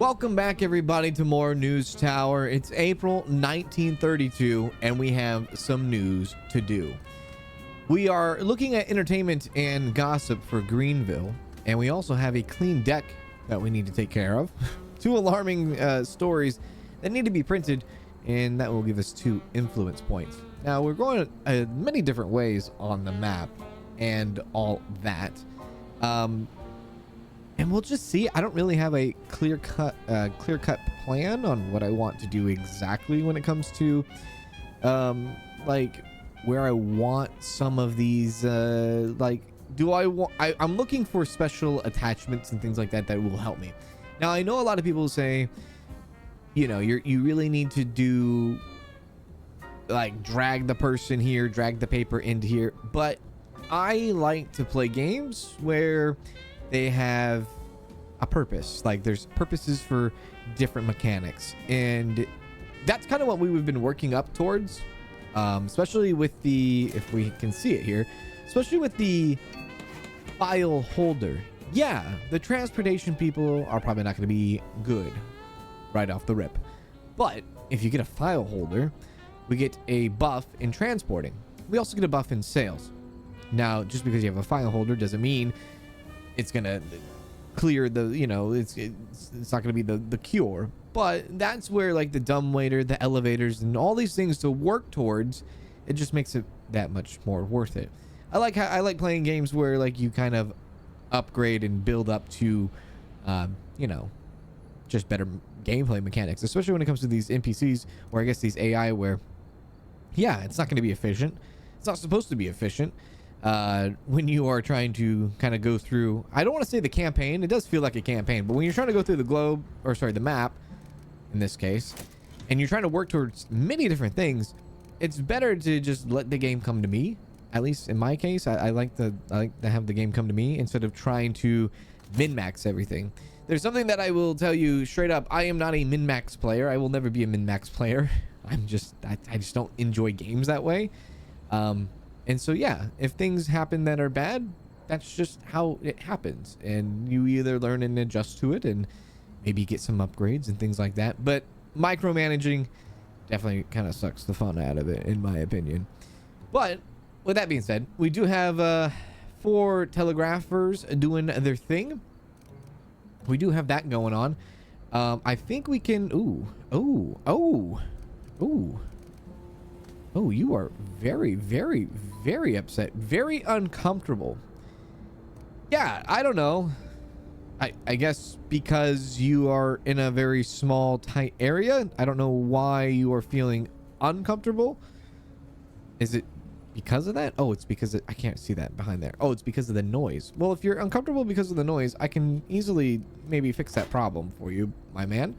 Welcome back, everybody, to more News Tower. It's April 1932, and we have some news to do. We are looking at entertainment and gossip for Greenville, and we also have a clean deck that we need to take care of. Two alarming stories that need to be printed, and that will give us 2 influence points. Now, we're going many different ways on the map and all that. And we'll just see. I don't really have a clear-cut plan on what I want to do exactly when it comes to like where I want some of these like I'm looking for special attachments and things like that that will help me. Now, I know a lot of people say, you know, you really need to do like drag the person here, drag the paper into here, but I like to play games where they have a purpose. Like there's purposes for different mechanics, and that's kind of what we've been working up towards, especially with the, if we can see it here, especially with the file holder. Yeah, the transportation people are probably not going to be good right off the rip, but if you get a file holder, we get a buff in transporting. We also get a buff in sales. Now, just because you have a file holder doesn't mean it's gonna clear the, you know, it's not gonna be the cure, but that's where like the dumbwaiter, the elevators, and all these things to work towards, it just makes it that much more worth it. I like playing games where like you kind of upgrade and build up to you know, just better gameplay mechanics, especially when it comes to these NPCs, or I guess these AI, where yeah, it's not going to be efficient. It's not supposed to be efficient. When you are trying to kind of go through, I don't want to say the campaign, it does feel like a campaign, but when you're trying to go through the globe, or sorry, the map in this case, and you're trying to work towards many different things, it's better to just let the game come to me. At least in my case, I like to have the game come to me instead of trying to min-max everything. There's something that I will tell you straight up: I am not a min-max player. I will never be a min-max player. I just don't enjoy games that way. And so, yeah, if things happen that are bad, that's just how it happens. And you either learn and adjust to it and maybe get some upgrades and things like that. But micromanaging definitely kind of sucks the fun out of it, in my opinion. But with that being said, we do have 4 telegraphers doing their thing. We do have that going on. I think we can... Oh, you are very, very, very upset. Very uncomfortable. Yeah, I don't know. I guess because you are in a very small, tight area. I don't know why you are feeling uncomfortable. Is it because of that? Oh, it's because I can't see that behind there. Oh, it's because of the noise. Well, if you're uncomfortable because of the noise, I can easily maybe fix that problem for you, my man.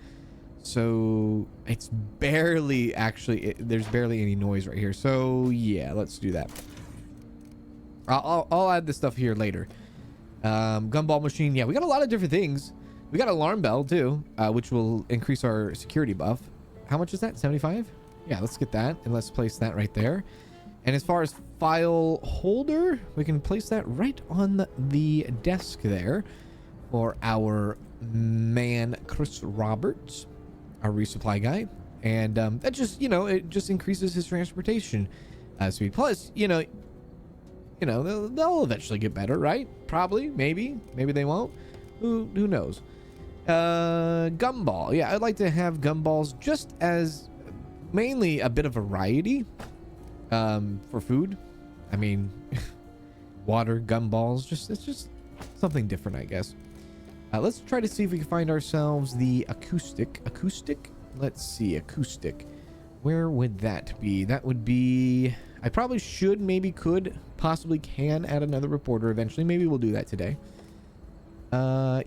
So it's barely actually, there's barely any noise right here. So yeah, let's do that. I'll add this stuff here later. Gumball machine. Yeah, we got a lot of different things. We got alarm bell too, which will increase our security buff. How much is that? 75? Yeah, let's get that, and let's place that right there. And as far as file holder, we can place that right on the desk there for our man Chris Roberts, our resupply guy. And that just, you know, it just increases his transportation speed. Plus, you know they'll eventually get better, right? Probably, maybe they won't. Who knows? Gumball. Yeah, I'd like to have gumballs just as mainly a bit of variety for food. I mean, water, gumballs, it's just something different, I guess. Let's try to see if we can find ourselves the acoustic. Let's see, acoustic. Where would that be? That would be... I probably should, maybe could, possibly can add another reporter eventually. Maybe we'll do that today.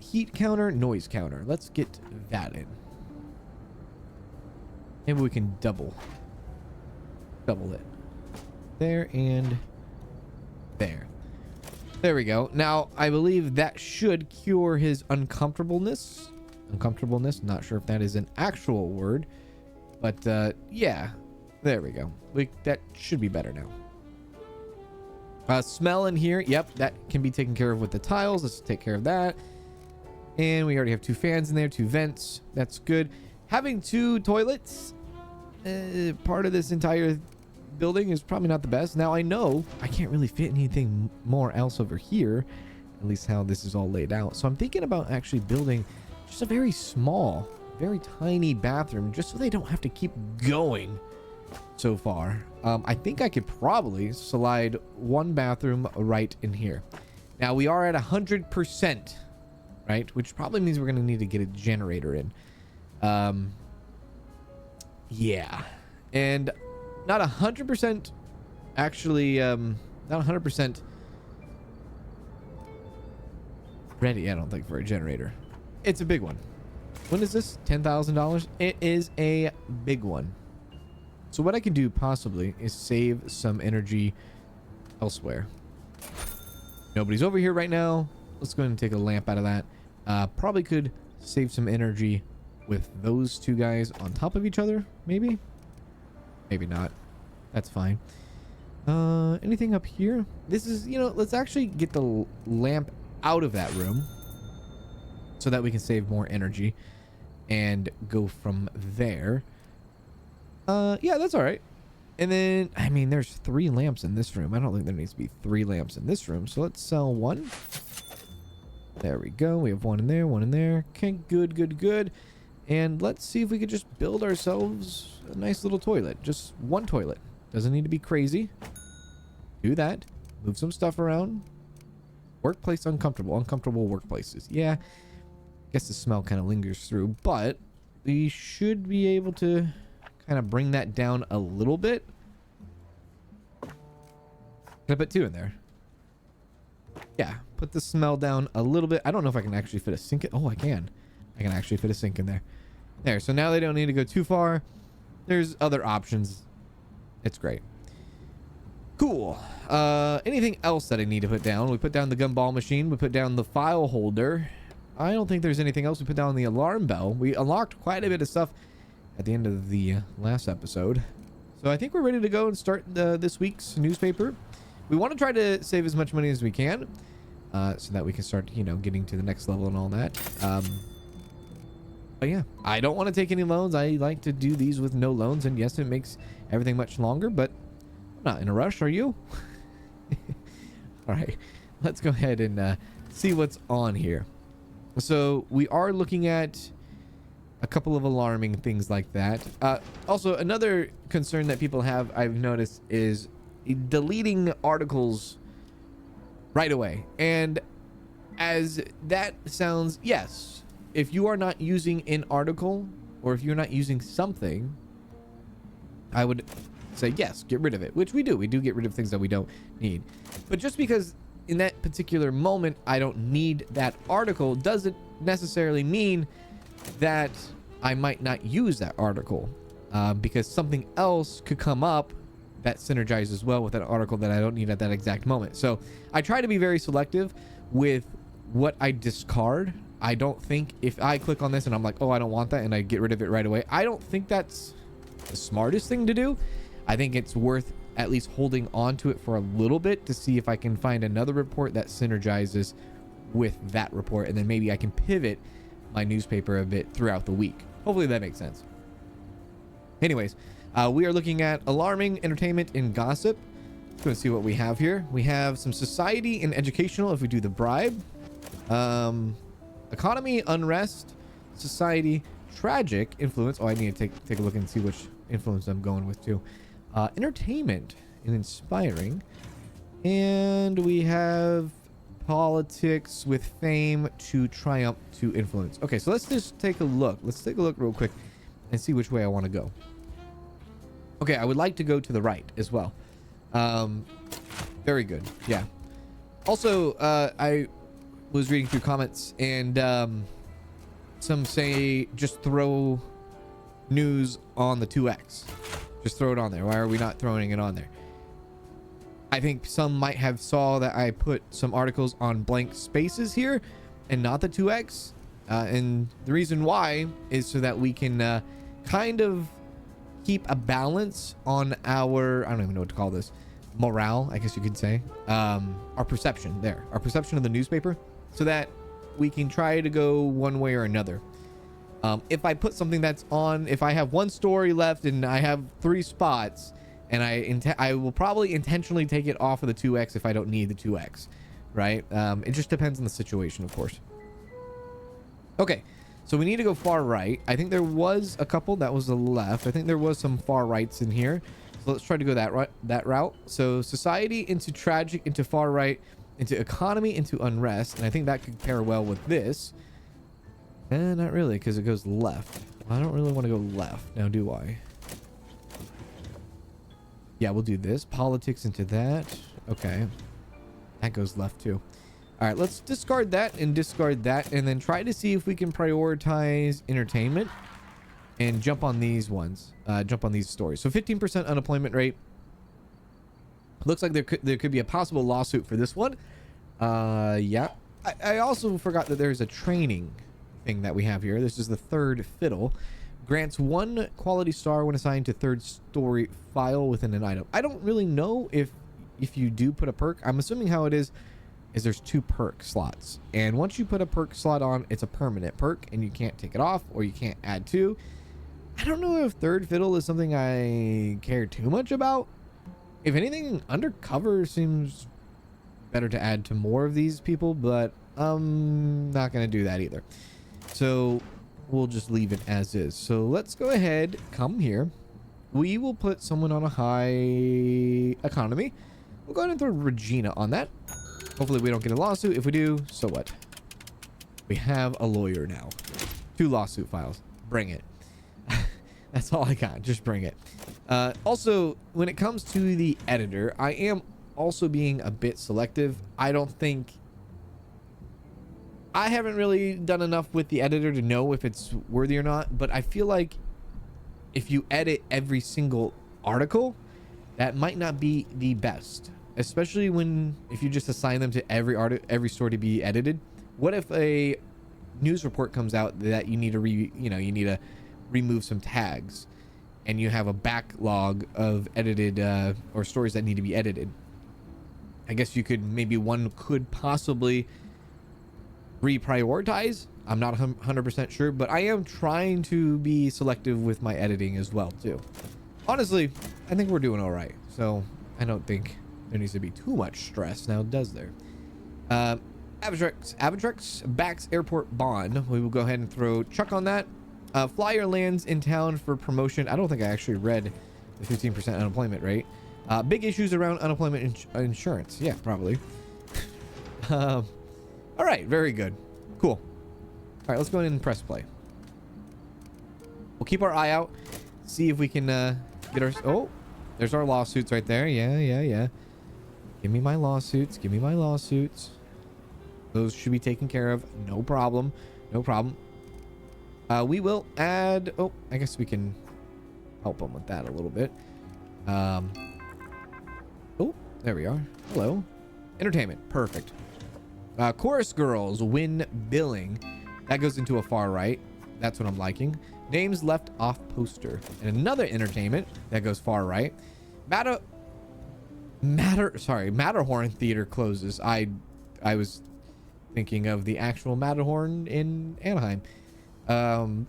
Heat counter, noise counter. Let's get that in. Maybe we can double it. There and there. There we go. Now, I believe that should cure his uncomfortableness. Not sure if that is an actual word, but yeah, there we go. That should be better now. Smell in here. Yep, that can be taken care of with the tiles. Let's take care of that. And we already have 2 fans in there, 2 vents. That's good. Having 2 toilets, part of this entire building is probably not the best. Now I know I can't really fit anything more else over here, at least how this is all laid out. So I'm thinking about actually building just a very small, very tiny bathroom, just so they don't have to keep going so far. I think I could probably slide 1 bathroom right in here. Now we are at 100%, right? Which probably means we're going to need to get a generator in. Yeah. And not 100% actually, not 100% ready, I don't think, for a generator. It's a big one. When is this? $10,000? It is a big one. So what I can do possibly is save some energy elsewhere. Nobody's over here right now. Let's go ahead and take a lamp out of that. Probably could save some energy with those 2 guys on top of each other, maybe? Maybe not. That's fine. Anything up here? This is, you know, let's actually get the lamp out of that room so that we can save more energy and go from there. Yeah, that's all right. And then, I mean, there's 3 lamps in this room. I don't think there needs to be 3 lamps in this room. So let's sell 1. There we go. We have 1 in there, 1 in there. Okay, good, good, good. And let's see if we could just build ourselves a nice little toilet. Just 1 toilet. Doesn't need to be crazy. Do that. Move some stuff around. Workplace uncomfortable. Uncomfortable workplaces. Yeah. Guess the smell kind of lingers through, but we should be able to kind of bring that down a little bit. Can I put 2 in there? Yeah. Put the smell down a little bit. I don't know if I can actually fit a sink in. Oh, I can. I can actually fit a sink in there. There. So now they don't need to go too far. There's other options. It's great. Cool. Anything else that I need to put down? We put down the gumball machine. We put down the file holder. I don't think there's anything else. We put down the alarm bell. We unlocked quite a bit of stuff at the end of the last episode. So I think we're ready to go and start this week's newspaper. We want to try to save as much money as we can so that we can start, you know, getting to the next level and all that. But yeah, I don't want to take any loans. I like to do these with no loans. And yes, it makes everything much longer, but I'm not in a rush. Are you? All right, let's go ahead and see what's on here. So we are looking at a couple of alarming things like that. Also, another concern that people have, I've noticed, is deleting articles right away. And as that sounds, yes, if you are not using an article or if you're not using something, I would say yes, get rid of it, which we do. We do get rid of things that we don't need. But just because in that particular moment I don't need that article doesn't necessarily mean that I might not use that article, because something else could come up that synergizes well with that article that I don't need at that exact moment. So I try to be very selective with what I discard. I don't think if I click on this and I'm like, oh, I don't want that, and I get rid of it right away, I don't think that's the smartest thing to do. I think it's worth at least holding on to it for a little bit to see if I can find another report that synergizes with that report, and then maybe I can pivot my newspaper a bit throughout the week. Hopefully that makes sense. Anyways, we are looking at alarming, entertainment, and gossip. Let's go and see what we have here. We have some society and educational if we do the bribe. Economy, unrest, society, tragic, influence. Oh, I need to take a look and see which influence I'm going with too. Entertainment and inspiring. And we have politics with fame to triumph to influence. Okay, so let's just take a look. Let's take a look real quick and see which way I want to go. Okay, I would like to go to the right as well. Very good. Yeah. Also, I was reading through comments, and some say just throw news on the 2x. Just throw it on there. Why are we not throwing it on there? I think some might have saw that I put some articles on blank spaces here and not the 2x. And the reason why is so that we can kind of keep a balance on our, I don't even know what to call this, morale, I guess you could say, our perception there, our perception of the newspaper, so that we can try to go one way or another. If I put something that's on, if I have one story left and I have 3 spots, and I will probably intentionally take it off of the 2x if I don't need the 2x, right? It just depends on the situation, of course. Okay, so we need to go far right. I think there was a couple that was the left. I think there was some far rights in here. So let's try to go that route. So society into tragic, into far right, into economy, into unrest. And I think that could pair well with this. Not really, because it goes left. I don't really want to go left now, do I? Yeah, we'll do this. Politics into that. Okay. That goes left too. All right, let's discard that and discard that, and then try to see if we can prioritize entertainment and jump on these ones. Jump on these stories. So 15% unemployment rate. Looks like there could be a possible lawsuit for this one. Yeah. I also forgot that there's a training thing that we have here. This is the third fiddle. Grants 1 quality star when assigned to third story file within an item. I don't really know if you do put a perk. I'm assuming how it is there's 2 perk slots, and once you put a perk slot on, it's a permanent perk and you can't take it off, or you can't add to. I don't know if third fiddle is something I care too much about. If anything, undercover seems better to add to more of these people, but I'm not gonna do that either. So we'll just leave it as is. So let's go ahead, come here. We will put someone on a high economy. We'll go ahead and throw Regina on that. Hopefully we don't get a lawsuit. If we do, so what? We have a lawyer now. 2 lawsuit files. Bring it. That's all I got. Just bring it. Also, when it comes to the editor, I am also being a bit selective. I haven't really done enough with the editor to know if it's worthy or not, but I feel like if you edit every single article, that might not be the best, especially if you just assign them to every story to be edited. What if a news report comes out that you need to remove some tags, and you have a backlog of edited or stories that need to be edited? I guess one could possibly reprioritize. I'm not 100% sure, but I am trying to be selective with my editing as well too. Honestly, I think we're doing all right, so I don't think there needs to be too much stress now, does there? Avatrex backs airport bond. We will go ahead and throw Chuck on that. Flyer lands in town for promotion. I don't think I actually read the 15% unemployment rate. Big issues around unemployment insurance. Yeah, probably. All right, very good. Cool. All right, let's go ahead and press play. We'll keep our eye out, see if we can get our... Oh, there's our lawsuits right there. Yeah. Give me my lawsuits. Give me my lawsuits. Those should be taken care of. No problem. No problem. We will add... Oh, I guess we can help them with that a little bit. Oh, there we are. Hello. Entertainment. Perfect. Chorus girls win billing. That goes into a far right. That's what I'm liking. Names left off poster. And another entertainment that goes far right. Matterhorn Theater closes. I was thinking of the actual Matterhorn in Anaheim. Right,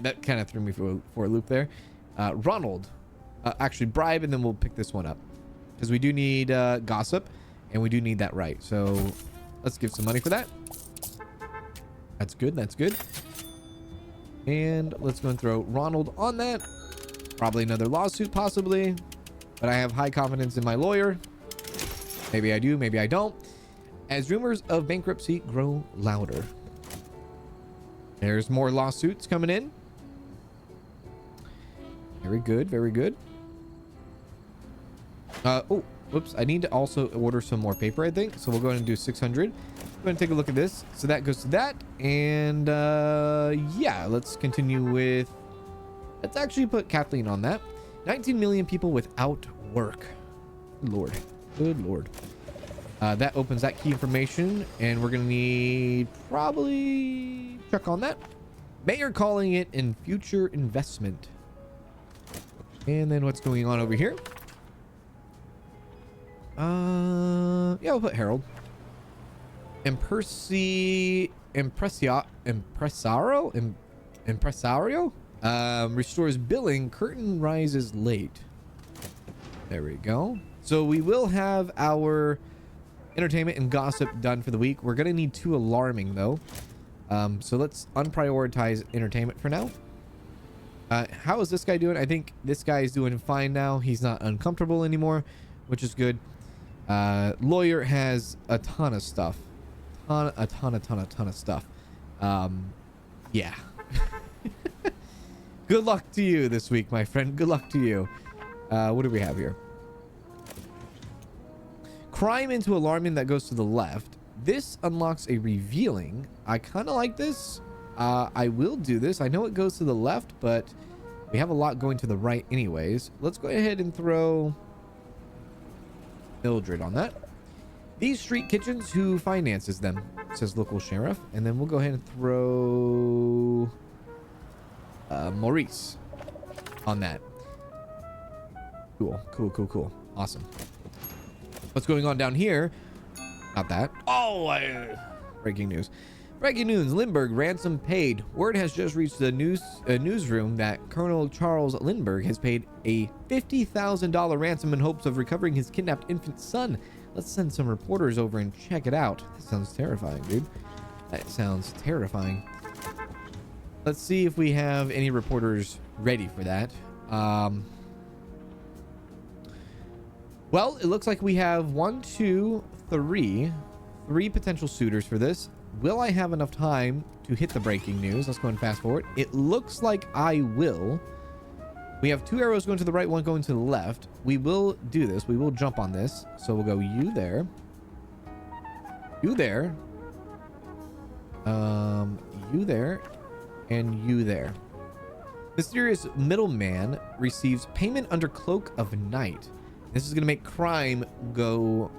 that kind of threw me for a loop there. Ronald. Actually, bribe, and then we'll pick this one up. Because we do need gossip. And we do need that right. So let's give some money for that. That's good. That's good. And let's go and throw Ronald on that. Probably another lawsuit, possibly. But I have high confidence in my lawyer. Maybe I do. Maybe I don't. As rumors of bankruptcy grow louder. There's more lawsuits coming in. Very good. Very good. Oh. Whoops, I need to also order some more paper, I think. So we'll go ahead and do 600. Go ahead and take a look at this. So that goes to that. And yeah, let's continue with... Let's actually put Kathleen on that. 19 million people without work. Good Lord. Good Lord. That opens that key information. And we're going to need probably Chuck on that. Mayor calling it in future investment. And then what's going on over here? Yeah, we'll put Harold. Impresario restores billing. Curtain rises late. There we go. So we will have our entertainment and gossip done for the week. We're gonna need 2 alarming though. So let's unprioritize entertainment for now. How is this guy doing? I think this guy is doing fine now. He's not uncomfortable anymore, which is good. Lawyer has a ton of stuff. A ton of stuff. Yeah. Good luck to you this week, my friend. Good luck to you. What do we have here? Crime into alarming that goes to the left. This unlocks a revealing. I kind of like this. I will do this. I know it goes to the left, but we have a lot going to the right anyways. Let's go ahead and throw Mildred on that. These street kitchens, who finances them? Says local sheriff. And then we'll go ahead and throw Maurice on that. Cool. Awesome. What's going on down here? Not that. Oh, breaking news. Breaking news. Lindbergh ransom paid. Word has just reached the newsroom that Colonel Charles Lindbergh has paid a $50,000 ransom in hopes of recovering his kidnapped infant son. Let's send some reporters over and check it out. That sounds terrifying, dude. That sounds terrifying. Let's see if we have any reporters ready for that. Well, it looks like we have 1, 2, 3 potential suitors for this. Will I have enough time to hit the breaking news? Let's go and fast forward. It looks like I will. We have 2 arrows going to the right, 1 going to the left. We will do this. We will jump on this. So we'll go you there. You there. You there. And you there. Mysterious middleman receives payment under cloak of night. This is going to make crime go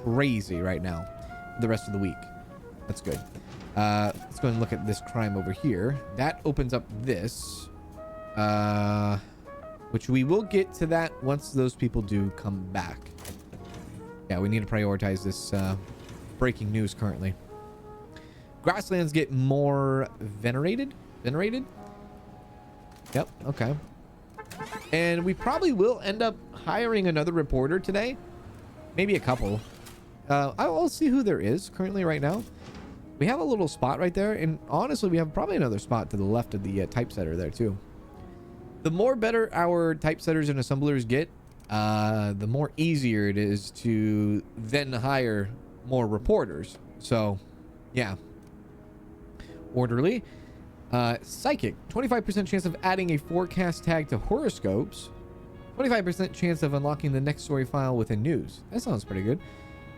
crazy right now for the rest of the week. That's good. Let's go and look at this crime over here. That opens up this. Which we will get to that once those people do come back. Yeah, we need to prioritize this breaking news currently. Grasslands get more venerated? Yep, okay. And we probably will end up hiring another reporter today. Maybe a couple. I'll see who there is currently right now. We have a little spot right there. And honestly, we have probably another spot to the left of the typesetter there too. The more better our typesetters and assemblers get, the more easier it is to then hire more reporters. So, yeah. Orderly. Psychic. 25% chance of adding a forecast tag to horoscopes. 25% chance of unlocking the next story file within news. That sounds pretty good.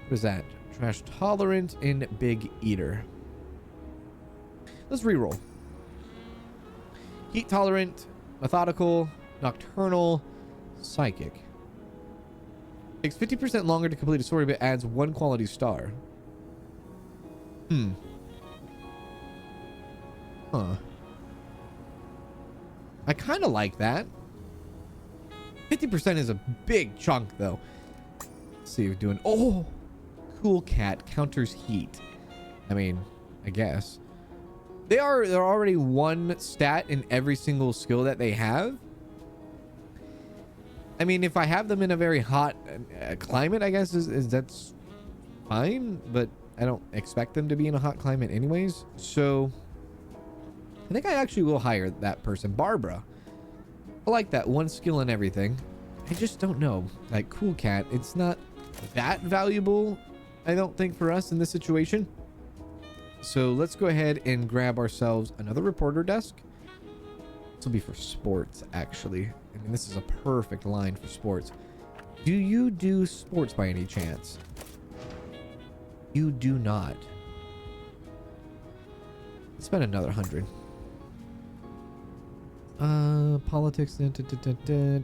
What is that? Trash tolerant and big eater. Let's reroll. Heat tolerant, methodical, nocturnal, psychic. Takes 50% longer to complete a story, but adds 1 quality star. Huh. I kind of like that. 50% is a big chunk, though. Let's see if we're doing... Oh! Cool cat counters heat. I mean, I guess. They're already 1 stat in every single skill that they have. I mean, if I have them in a very hot climate, I guess that's fine. But I don't expect them to be in a hot climate anyways. So... I think I actually will hire that person. Barbara. I like that 1 skill and everything. I just don't know. Like, cool cat. It's not that valuable, I don't think, for us in this situation. So let's go ahead and grab ourselves another reporter desk. This will be for sports, actually. I mean, this is a perfect line for sports. Do you do sports by any chance? You do not. Let's spend another 100. Politics,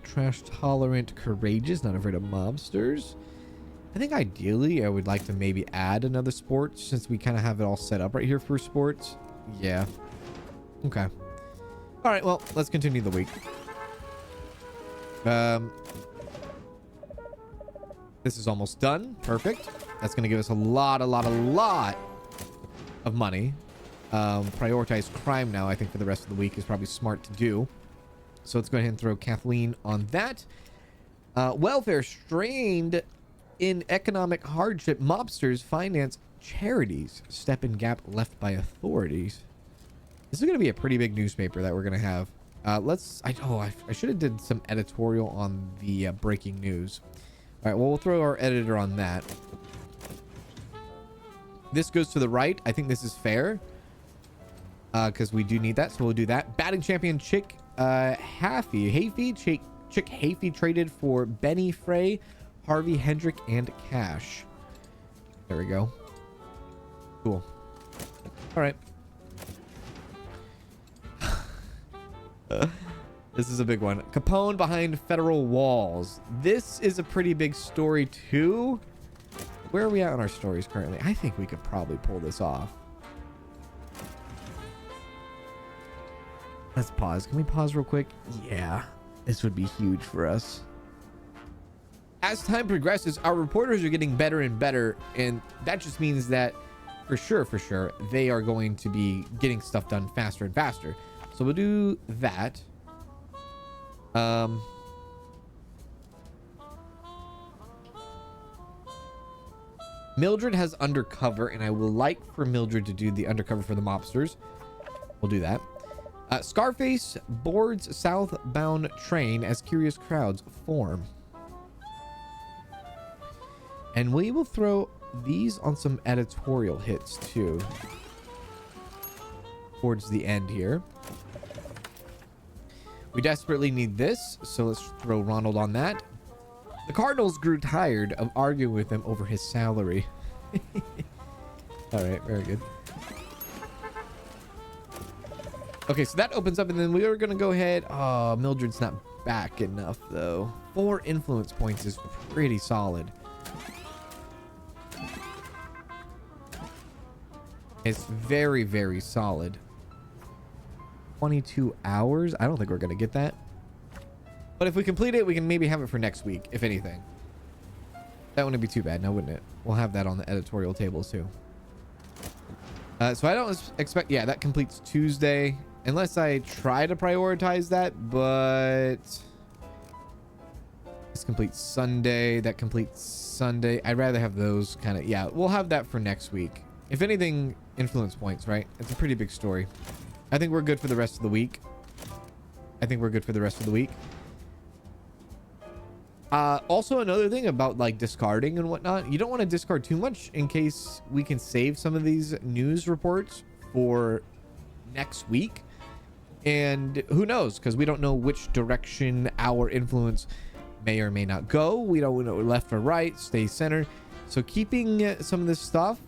trash tolerant, courageous, not afraid of mobsters. I think ideally I would like to maybe add another sport since we kind of have it all set up right here for sports. Yeah. Okay. All right, well, let's continue the week. This is almost done. Perfect. That's going to give us a lot of money. Prioritize crime now, I think, for the rest of the week is probably smart to do. So let's go ahead and throw Kathleen on that. Welfare strained in economic hardship. Mobsters finance charities. Step in gap left by authorities. This is going to be a pretty big newspaper that we're going to have. I should have did some editorial on the breaking news. All right, well, we'll throw our editor on that. This goes to the right. I think this is fair because we do need that, so we'll do that. Batting champion Chick Hayfie Chick Hayfie traded for Benny Frey, Harvey Hendrick, and Cash. There we go. Cool. All right. This is a big one. Capone behind federal walls. This is a pretty big story too. Where are we at on our stories currently? I think we could probably pull this off. Let's pause. Can we pause real quick? Yeah, this would be huge for us. As time progresses, our reporters are getting better and better, and that just means that for sure, they are going to be getting stuff done faster and faster. So we'll do that. Mildred has undercover, and I will like for Mildred to do the undercover for the mobsters. We'll do that. Scarface boards southbound train as curious crowds form. And we will throw these on some editorial hits too. Towards the end here. We desperately need this, so let's throw Ronald on that. The Cardinals grew tired of arguing with him over his salary. All right, very good. Okay, so that opens up, and then we are going to go ahead. Oh, Mildred's not back enough, though. 4 influence points is pretty solid. It's very, very solid. 22 hours? I don't think we're going to get that. But if we complete it, we can maybe have it for next week, if anything. That wouldn't be too bad now, wouldn't it? We'll have that on the editorial tables, too. So I don't expect... Yeah, that completes Tuesday. Unless I try to prioritize that, but... This completes Sunday. That completes Sunday. I'd rather have those kind of... Yeah, we'll have that for next week. If anything, influence points, right? It's a pretty big story. I think we're good for the rest of the week. Also, another thing about like discarding and whatnot, you don't want to discard too much in case we can save some of these news reports for next week. And who knows, because we don't know which direction our influence may or may not go. We don't know left or right, stay center. So keeping some of this stuff,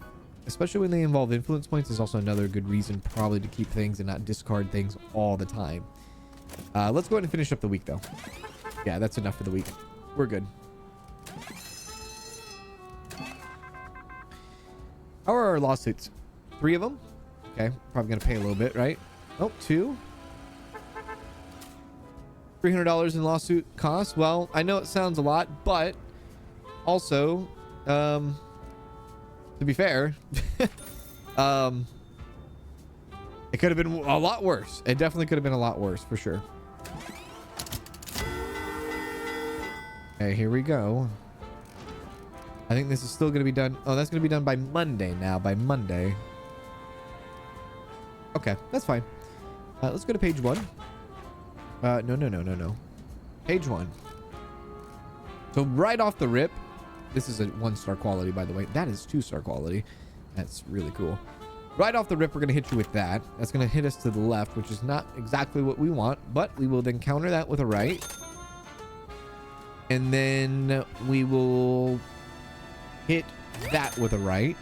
especially when they involve influence points, is also another good reason probably to keep things and not discard things all the time. Let's go ahead and finish up the week, though. Yeah, that's enough for the week. We're good. How are our lawsuits? 3 of them? Okay, probably going to pay a little bit, right? Oh, 2. $300 in lawsuit costs. Well, I know it sounds a lot, but also, to be fair, it could have been a lot worse. It definitely could have been a lot worse, for sure. Okay, here we go. I think this is still going to be done. Oh, that's going to be done by Monday now. By Monday. Okay, that's fine. Let's go to page 1. No. Page 1. So right off the rip, this is a 1-star quality, by the way. That is 2-star quality. That's really cool. Right off the rip, we're going to hit you with that. That's going to hit us to the left, which is not exactly what we want, but we will then counter that with a right. And then we will hit that with a right.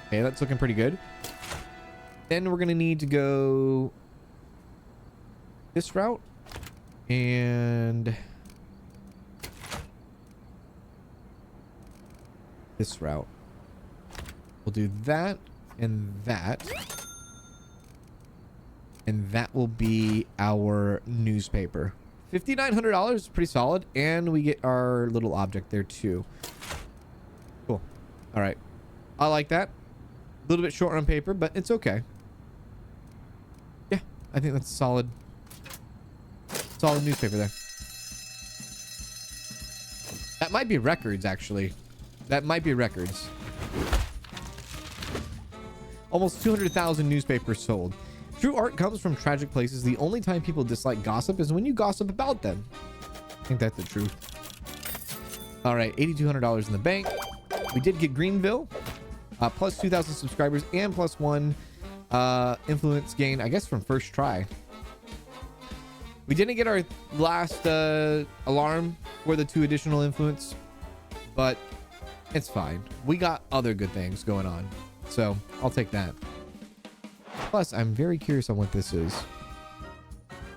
Okay, that's looking pretty good. Then we're going to need to go this route and this route. We'll do that and that. And that will be our newspaper. $5,900 is pretty solid. And we get our little object there too. Cool. All right. I like that. A little bit short on paper, but it's okay. Yeah, I think that's solid newspaper there. That might be records, actually. That might be records. Almost 200,000 newspapers sold. True art comes from tragic places. The only time people dislike gossip is when you gossip about them. I think that's the truth. All right, $8,200 in the bank. We did get Greenville, plus 2,000 subscribers and plus 1 influence gain, I guess, from first try. We didn't get our last alarm for the 2 additional influence, but it's fine. We got other good things going on, so I'll take that. Plus, I'm very curious on what this is.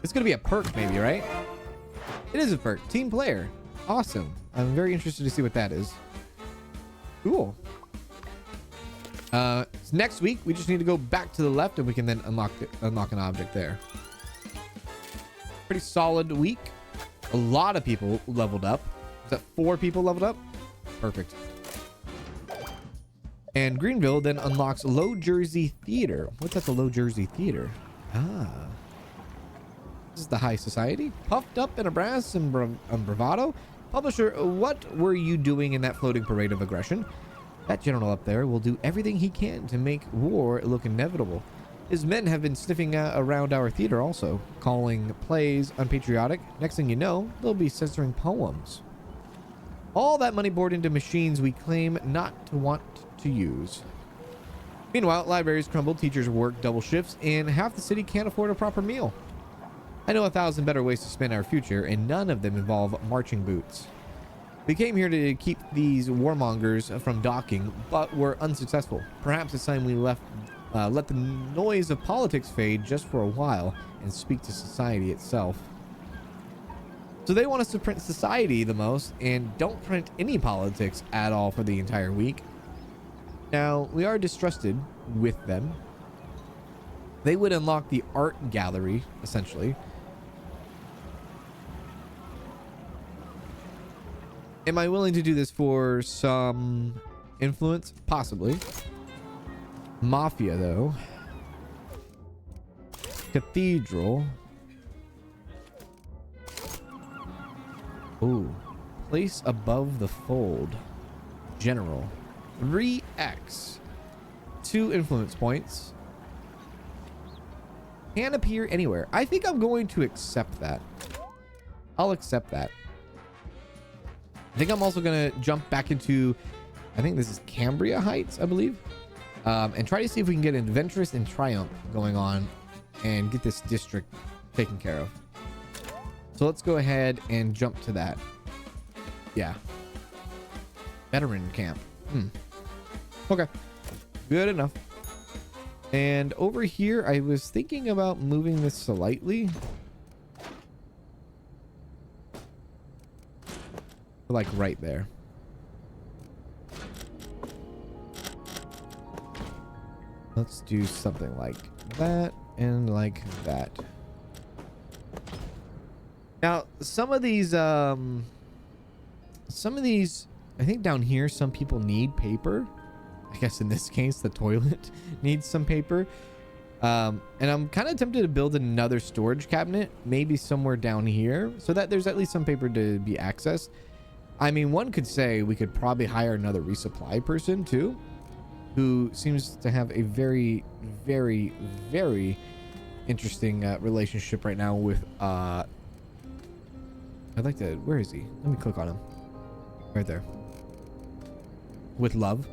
It's going to be a perk maybe, right? It is a perk. Team player. Awesome. I'm very interested to see what that is. Cool. So next week, we just need to go back to the left and we can then unlock an object there. Pretty solid week. A lot of people leveled up. Is that 4 people leveled up? Perfect. And Greenville then unlocks Low Jersey Theater. What's at the Low Jersey Theater? Ah. This is the high society. Puffed up in a brass and bravado. Publisher, what were you doing in that floating parade of aggression? That general up there will do everything he can to make war look inevitable. His men have been sniffing around our theater also, calling plays unpatriotic. Next thing you know, they'll be censoring poems. All that money poured into machines we claim not to want to use. Meanwhile, libraries crumble, teachers work double shifts, and half the city can't afford a proper meal. I know 1,000 better ways to spend our future, and none of them involve marching boots. We came here to keep these warmongers from docking, but were unsuccessful. Perhaps it's time we let the noise of politics fade just for a while and speak to society itself. So they want us to print society the most and don't print any politics at all for the entire week. Now, we are distrusted with them. They would unlock the art gallery, essentially. Am I willing to do this for some influence? Possibly. Mafia, though. Cathedral. Ooh. Place above the fold. General. 3x. 2 influence points. Can appear anywhere. I think I'm going to accept that. I'll accept that. I think I'm also going to jump back into, I think this is Cambria Heights, I believe. And try to see if we can get Adventurous and Triumph going on and get this district taken care of. So let's go ahead and jump to that. Yeah. Veteran camp. Okay. Good enough. And over here, I was thinking about moving this slightly. Like right there. Let's do something like that and like that. Now, some of these, I think down here, some people need paper. I guess in this case, the toilet needs some paper. And I'm kind of tempted to build another storage cabinet, maybe somewhere down here, so that there's at least some paper to be accessed. I mean, one could say we could probably hire another resupply person too, who seems to have a very, very, very interesting relationship right now with, I'd like to, where is he? Let me click on him. Right there. With Love.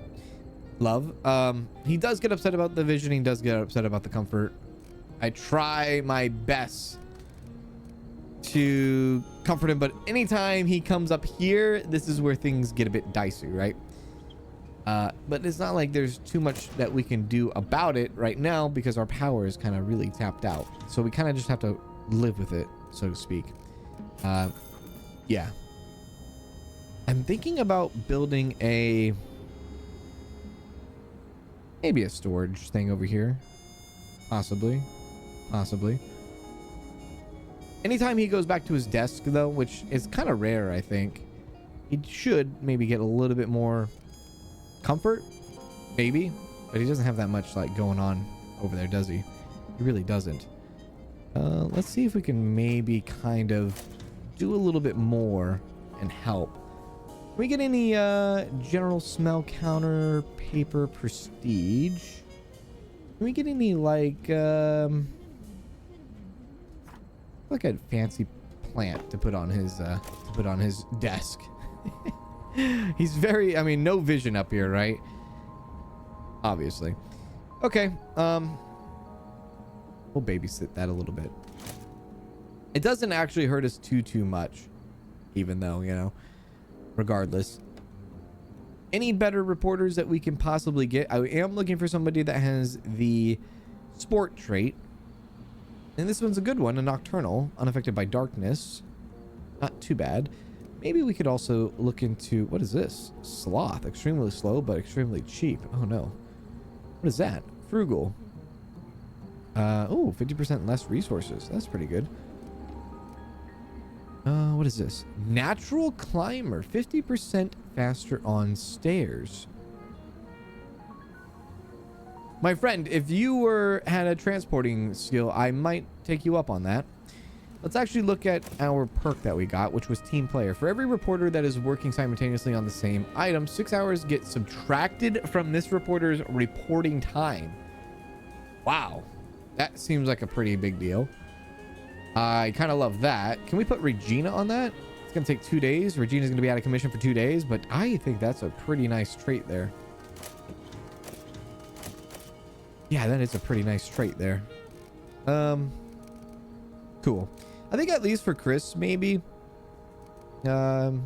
He does get upset about the visioning, does get upset about the comfort. I try my best to comfort him, but anytime he comes up here, this is where things get a bit dicey, right? But it's not like there's too much that we can do about it right now because our power is kind of really tapped out. So we kind of just have to live with it, so to speak. Yeah. I'm thinking about building maybe a storage thing over here. Possibly. Anytime he goes back to his desk, though, which is kind of rare, I think, he should maybe get a little bit more comfort. Maybe. But he doesn't have that much like going on over there, does he? He really doesn't. Let's see if we can maybe kind of do a little bit more and help. Can we get any general smell counter, paper, prestige? Can we get any like a fancy plant to put on his desk? He's very, I mean, no vision up here, right? Obviously. Okay, we'll babysit that a little bit. It doesn't actually hurt us too much, even though, you know, regardless. Any better reporters that we can possibly get? I am looking for somebody that has the sport trait. And this one's a good one, a nocturnal, unaffected by darkness. Not too bad. Maybe we could also look into, what is this? Sloth, extremely slow, but extremely cheap. Oh no. What is that? Frugal. Oh, 50% less resources. That's pretty good. What is this? Natural climber, 50% faster on stairs. My friend, if you had a transporting skill, I might take you up on that. Let's actually look at our perk that we got, which was team player. For every reporter that is working simultaneously on the same item, 6 hours get subtracted from this reporter's reporting time. Wow. That seems like a pretty big deal. I kind of love that. Can we put Regina on that? It's going to take 2 days. Regina's going to be out of commission for 2 days, but I think that's a pretty nice trait there. Yeah, that is a pretty nice trait there. Cool. I think at least for Chris, maybe. No,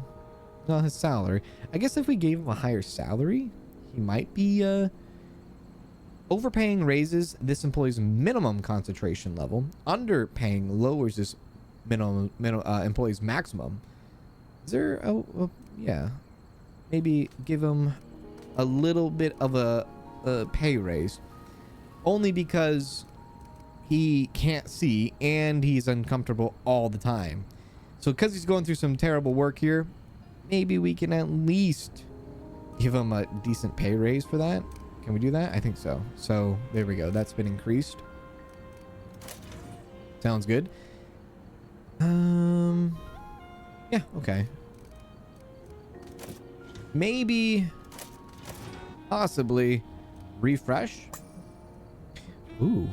his salary. I guess if we gave him a higher salary, he might be, overpaying raises this employee's minimum concentration level. Underpaying lowers this employee's maximum. Is there yeah. Maybe give him a little bit of a pay raise. Only because he can't see and he's uncomfortable all the time. So because he's going through some terrible work here, maybe we can at least give him a decent pay raise for that. Can we do that? I think so. So there we go. That's been increased. Sounds good. Yeah, okay. Maybe possibly refresh. Ooh.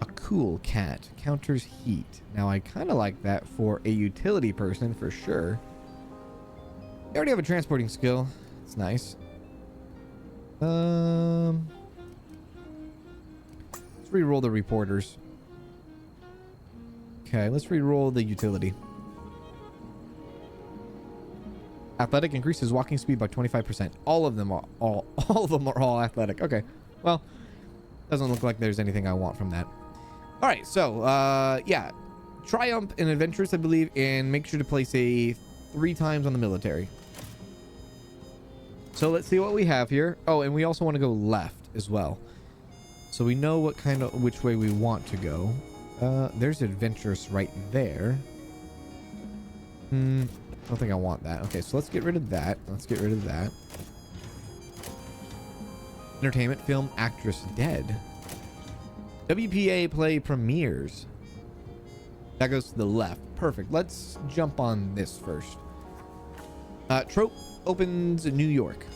A cool cat counters heat. Now I kind of like that for a utility person for sure. You already have a transporting skill. It's nice. Let's re-roll the reporters. Okay, let's re-roll the utility. Athletic increases walking speed by 25%. All of them are all athletic. Okay. Well, doesn't look like there's anything I want from that. All right, so yeah, triumph and adventurous, I believe, and make sure to place a 3 times on the military. So let's see what we have here. Oh, and we also want to go left as well, so we know which way we want to go. There's adventurous right there. I don't think I want that. Okay, so let's get rid of that. Entertainment, film, actress dead. WPA play premieres. That goes to the left. Perfect. Let's jump on this first. Trope opens in New York.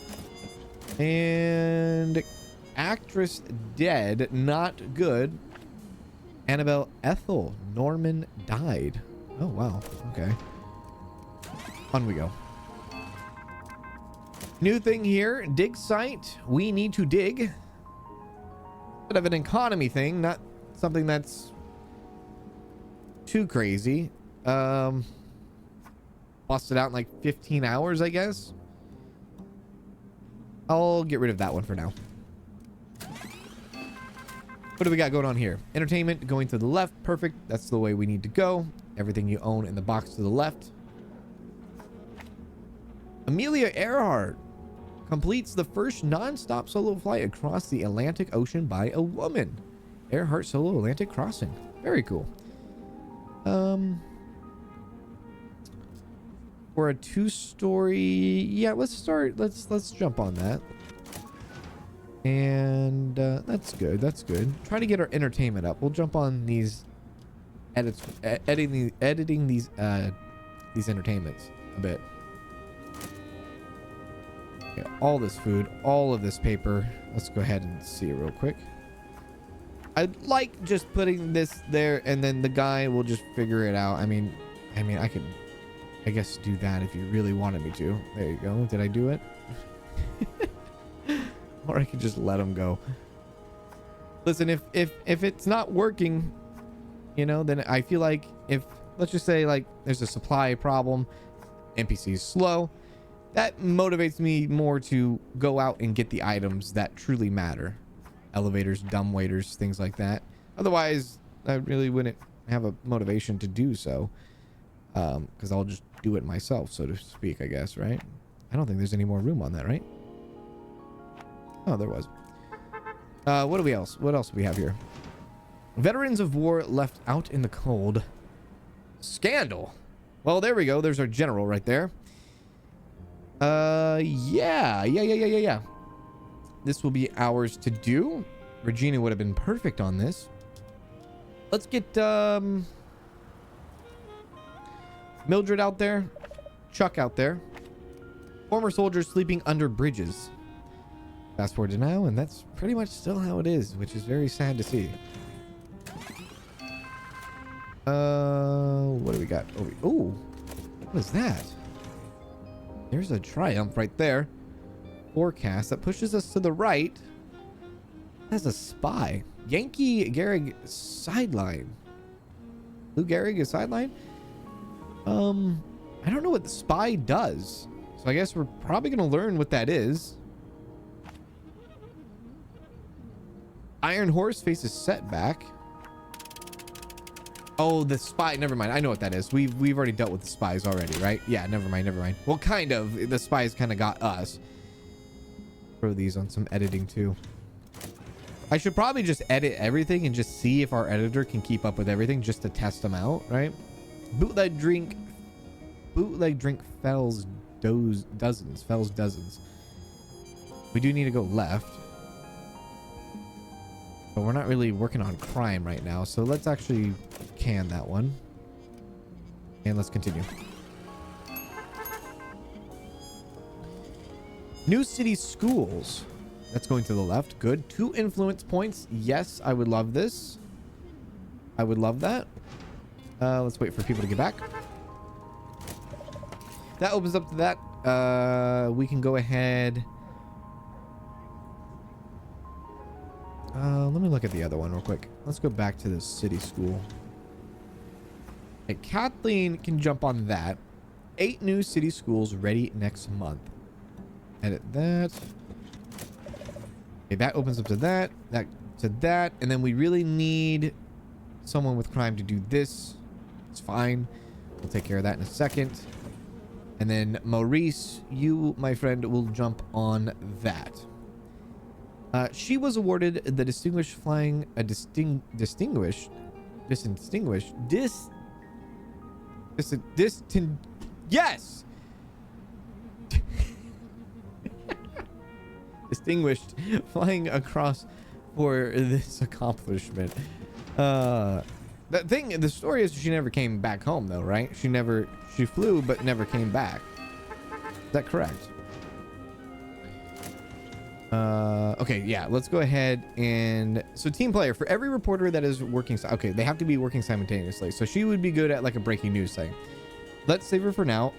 And actress dead. Not good. Annabelle Ethel Norman died. Oh, wow. Okay. On we go. New thing here. Dig site. We need to dig. Bit of an economy thing. Not something that's too crazy. Busted out in like 15 hours, I guess. I'll get rid of that one for now. What do we got going on here? Entertainment going to the left. Perfect. That's the way we need to go. Everything you own in the box to the left. Amelia Earhart completes the first non-stop solo flight across the Atlantic Ocean by a woman. Earhart solo Atlantic crossing. Very cool. For a 2-story, yeah, let's jump on that. And that's good. That's good. Try to get our entertainment up. We'll jump on these editing these entertainments a bit. Okay, all this food, all of this paper. Let's go ahead and see it real quick. I'd like just putting this there, and then the guy will just figure it out. I mean, I could, I guess, do that if you really wanted me to. There you go. Did I do it? Or I could just let him go. Listen, if it's not working, you know, then I feel like if, let's just say, like, there's a supply problem, NPC's slow, that motivates me more to go out and get the items that truly matter. Elevators, dumb waiters, things like that. Otherwise, I really wouldn't have a motivation to do so. Because I'll just do it myself, so to speak, I guess, right? I don't think there's any more room on that, right? Oh, there was. What else do we have here? Veterans of war left out in the cold. Scandal. Well, there we go. There's our general right there. Yeah. This will be ours to do. Regina would have been perfect on this. Let's get Mildred out there. Chuck out there. Former soldiers sleeping under bridges. Fast forward to now, and that's pretty much still how it is, which is very sad to see. What do we got? Oh, what is that? There's a triumph right there. Forecast that pushes us to the right. That's a spy. Yankee Gehrig sideline. Lou Gehrig is sideline? I don't know what the spy does. So I guess we're probably going to learn what that is. Iron Horse faces setback. Oh, the spy. Never mind. I know what that is. We've already dealt with the spies already, right? Yeah, never mind. Well, kind of. The spies kind of got us. Throw these on some editing too. I should probably just edit everything and just see if our editor can keep up with everything just to test them out, right? Bootleg drink fells dozens. We do need to go left. But we're not really working on crime right now, so let's actually can that one. And let's continue. New city schools. That's going to the left. Good. 2 influence points. Yes, I would love this. I would love that. Let's wait for people to get back. That opens up to that. We can go ahead. Let me look at the other one real quick. Let's go back to the city school. Okay, Kathleen can jump on that. 8 new city schools ready next month. Edit that. Okay, that opens up to that. That to that. And then we really need someone with crime to do this. It's fine. We'll take care of that in a second. And then Maurice, you, my friend, will jump on that. She was awarded the distinguished flying yes. Distinguished flying across for this accomplishment. The story is she never came back home though, right? She flew but never came back. Is that correct? Okay, yeah, let's go ahead and so team player for every reporter that is working. Okay, they have to be working simultaneously. So she would be good at like a breaking news thing. Let's save her for now.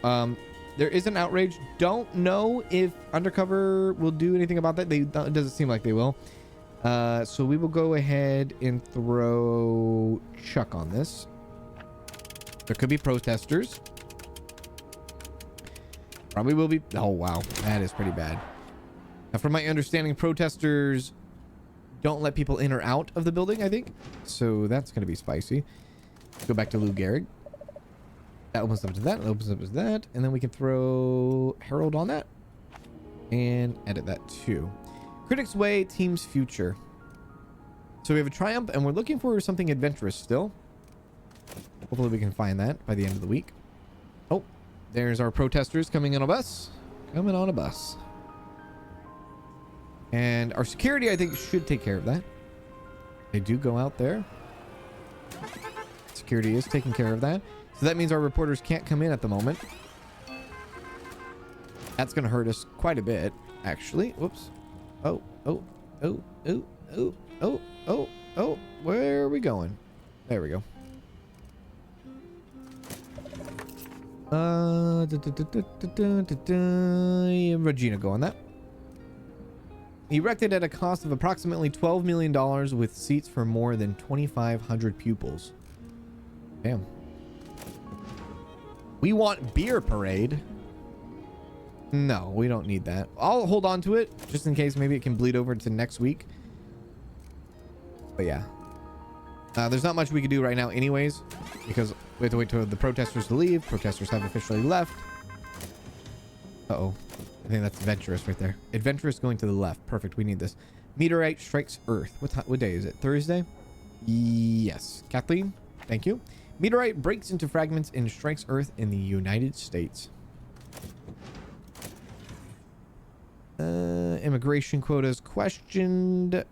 There is an outrage. Don't know if undercover will do anything about that. It doesn't seem like they will. So we will go ahead and throw Chuck on this. There could be protesters. Probably will be. Oh, wow. That is pretty bad. Now, from my understanding, protesters don't let people in or out of the building, I think. So that's going to be spicy. Go back to Lou Gehrig. That opens up to that. That opens up to that. And then we can throw Harold on that. And edit that too. Critics Way, Team's Future. So we have a triumph, and we're looking for something adventurous still. Hopefully we can find that by the end of the week. Oh, there's our protesters coming on a bus. Coming on a bus. And our security, I think, should take care of that. They do go out there. Security is taking care of that. So that means our reporters can't come in at the moment. That's going to hurt us quite a bit, actually. Whoops. Oh. Where are we going? There we go. Regina, go on that. Erected at a cost of approximately $12 million with seats for more than 2,500 pupils. Damn. We want beer parade. No, we don't need that. I'll hold on to it just in case maybe it can bleed over to next week. But yeah. There's not much we can do right now anyways, because we have to wait till the protesters to leave. Protesters have officially left. Uh-oh. I think that's adventurous right there. Adventurous going to the left. Perfect. We need this. Meteorite strikes Earth. What day is it? Thursday? Yes. Kathleen, thank you. Meteorite breaks into fragments and strikes Earth in the United States. Immigration quotas questioned.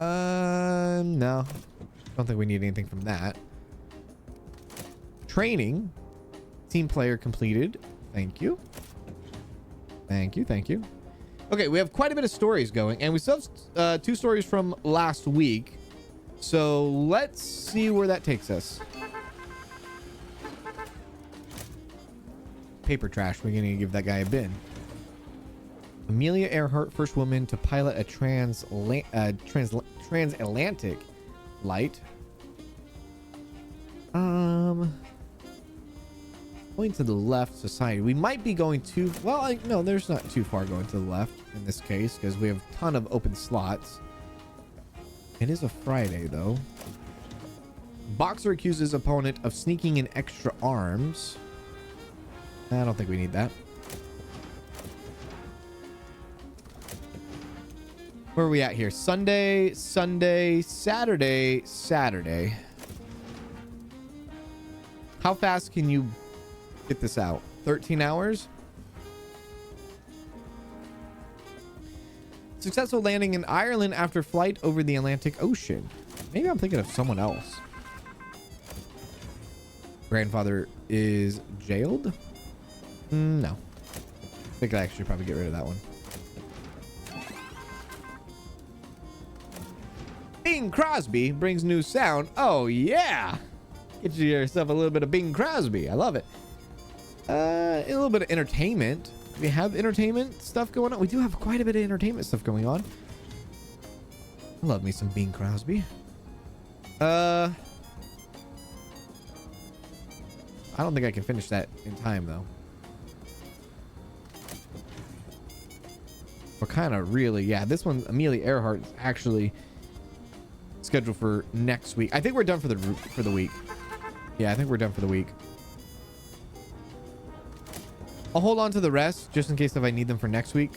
No. Don't think we need anything from that. Training. Team player completed. Thank you. Thank you. Thank you. Okay, we have quite a bit of stories going, and we still have 2 stories from last week. So let's see where that takes us. Paper trash. We're going to give that guy a bin. Amelia Earhart, first woman to pilot a transatlantic light. Going to the left society. We might be going too... Well, no, there's not too far going to the left in this case because we have a ton of open slots. It is a Friday, though. Boxer accuses opponent of sneaking in extra arms. I don't think we need that. Where are we at here? Sunday, Saturday. How fast can you get this out? 13 hours? Successful landing in Ireland after flight over the Atlantic Ocean. Maybe I'm thinking of someone else. Grandfather is jailed? No. I think I actually probably get rid of that one. Bing Crosby brings new sound. Oh, yeah. Get yourself a little bit of Bing Crosby. I love it. A little bit of entertainment. We have entertainment stuff going on. We do have quite a bit of entertainment stuff going on. I love me some Bing Crosby. I don't think I can finish that in time, though. We're kind of really... Yeah, this one, Amelia Earhart, is actually scheduled for next week. I think we're done for the week. Yeah, I think we're done for the week. I'll hold on to the rest just in case if I need them for next week.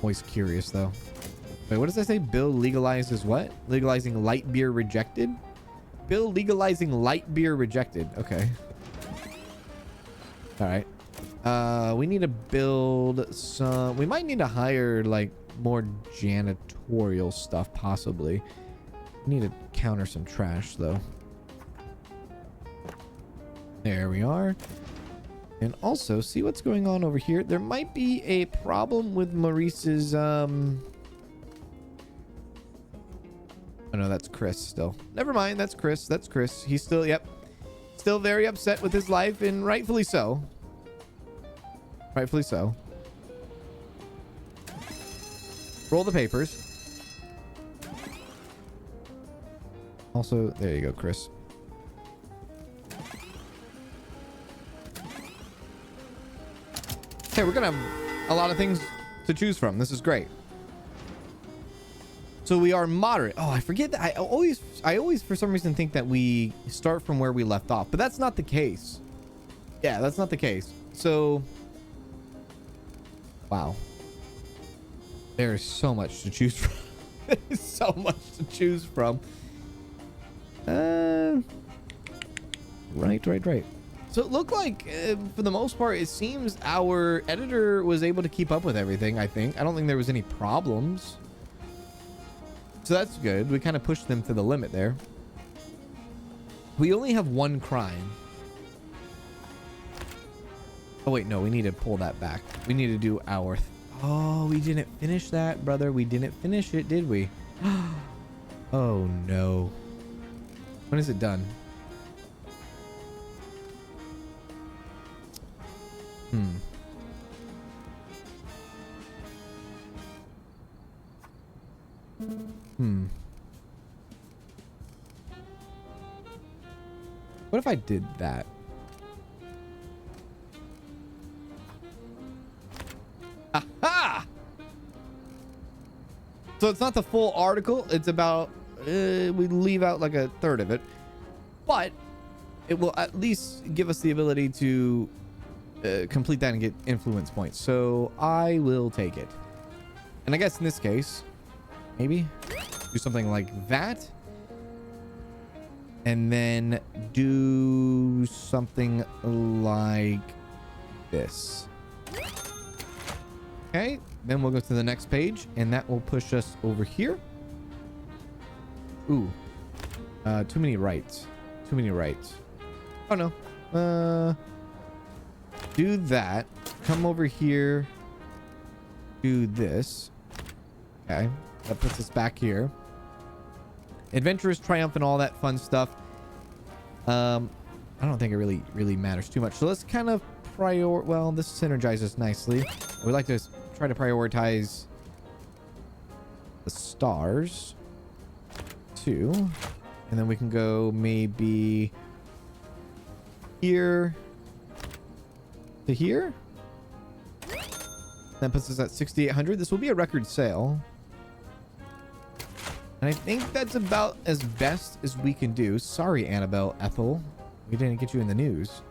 Always curious, though. Wait, what does that say? Bill legalizes what? Legalizing light beer rejected? Bill legalizing light beer rejected. Okay. All right. We need to build some... We might need to hire, like, more janitorial stuff, possibly. We need to counter some trash, though. There we are. And also, see what's going on over here. There might be a problem with Maurice's, Oh, no, that's Chris still. Never mind, that's Chris. That's Chris. He's still, yep. Still very upset with his life, and rightfully so. Rightfully so. Roll the papers. Also, there you go, Chris. Okay, we're gonna have a lot of things to choose from. This is great. So we are moderate. Oh, I forget that. I always for some reason think that we start from where we left off, but that's not the case. Yeah, that's not the case. So, wow. There's so much to choose from. There's so much to choose from. Right. So it looked like, for the most part, it seems our editor was able to keep up with everything, I think. I don't think there was any problems. So that's good. We kind of pushed them to the limit there. We only have one crime. Oh, wait, no. We need to pull that back. We need to do our... Oh, we didn't finish that, brother. We didn't finish it, did we? Oh, no. When is it done? What if I did that? Aha! So it's not the full article. It's about, we leave out like a third of it, but it will at least give us the ability to complete that and get influence points. So I will take it. And I guess in this case, maybe do something like that. And then do something like this. Okay, then we'll go to the next page, and that will push us over here. Ooh, too many rights. Too many rights. Oh no. Do that. Come over here. Do this. Okay, that puts us back here. Adventurous Triumph and all that fun stuff. I don't think it really matters too much. So let's kind of well, this synergizes nicely. We'd like to try to prioritize the stars too, and then we can go maybe here to here. That puts us at 6,800. This will be a record sale. And I think that's about as best as we can do. Sorry, Annabelle Ethel. We didn't get you in the news.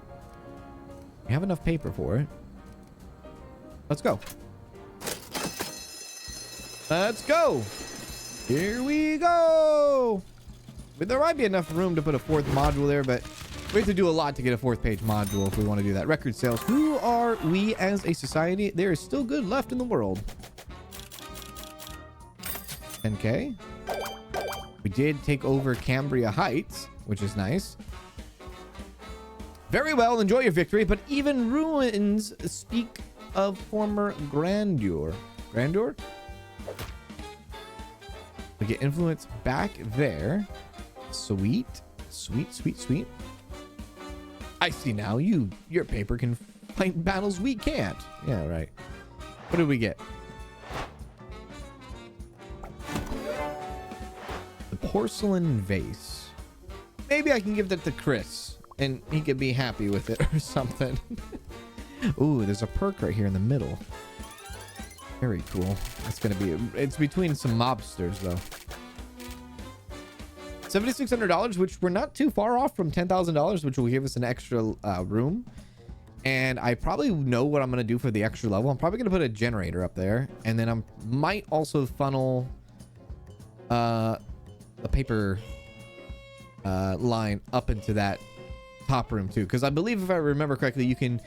We have enough paper for it. Let's go. Let's go. Here we go. There might be enough room to put a fourth module there, but we have to do a lot to get a fourth page module if we want to do that. Record sales. Who are we as a society? There is still good left in the world. 10K. We did take over Cambria Heights, which is nice. Very well, enjoy your victory, but even ruins speak of former grandeur. Grandeur? We get influence back there. Sweet. Sweet, sweet, sweet. I see now. Your paper can fight battles we can't. Yeah, right. What did we get? The porcelain vase. Maybe I can give that to Chris and he could be happy with it or something. Ooh, there's a perk right here in the middle. Very cool. That's gonna be, it's between some mobsters though. $7,600, which we're not too far off from $10,000, which will give us an extra room. And I probably know what I'm gonna do for the extra level. I'm probably gonna put a generator up there, and then I might also funnel a paper line up into that top room too, because I believe, if I remember correctly, you can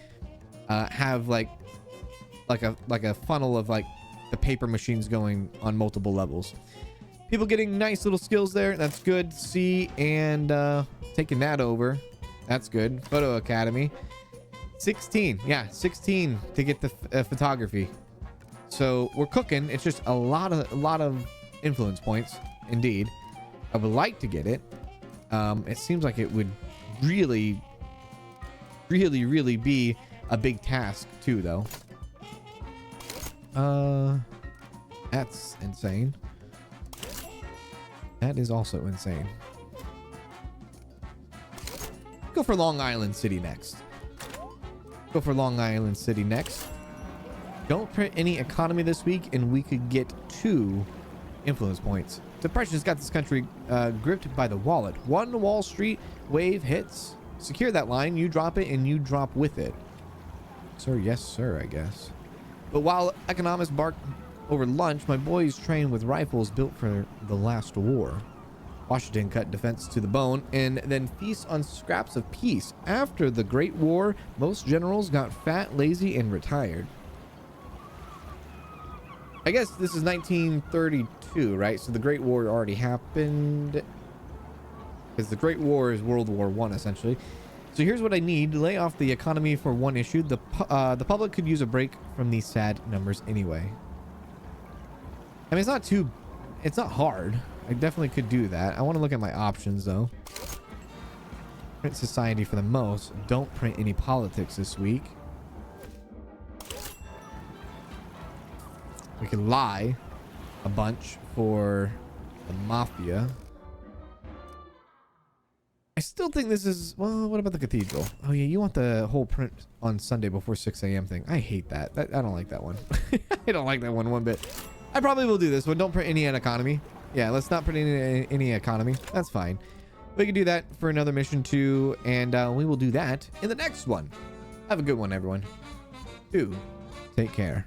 have like a funnel of like the paper machines going on multiple levels. People getting nice little skills there. That's good to see. And taking that over. That's good. Photo Academy. 16. Yeah, 16 to get the photography. So we're cooking. It's just a lot of influence points. Indeed. I would like to get it. It seems like it would really be a big task too, though. That's insane. That is also insane. Go for Long Island City next. Go for Long Island City next. Don't print any economy this week, and we could get 2 influence points. Depression has got this country gripped by the wallet. One Wall Street wave hits. Secure that line. You drop it, and you drop with it. Sir, yes, sir, I guess. But while economists bark over lunch, my boys train with rifles built for the last war. Washington cut defense to the bone and then feast on scraps of peace. After the Great War, most generals got fat, lazy, and retired. I guess this is 1932, right? So the Great War already happened. Because the Great War is World War I, essentially. So here's what I need. Lay off the economy for one issue. The public could use a break from these sad numbers anyway. I mean, it's not hard. I definitely could do that. I want to look at my options, though. Print society for the most. Don't print any politics this week. We can lie a bunch for the mafia. I still think this is... Well, what about the cathedral? Oh, yeah, you want the whole print on Sunday before 6 a.m. thing. I hate that. I don't like that one. I don't like that one bit. I probably will do this one. Don't print any economy. Yeah, let's not print any economy. That's fine. We can do that for another mission too, and we will do that in the next one. Have a good one, everyone. Take care.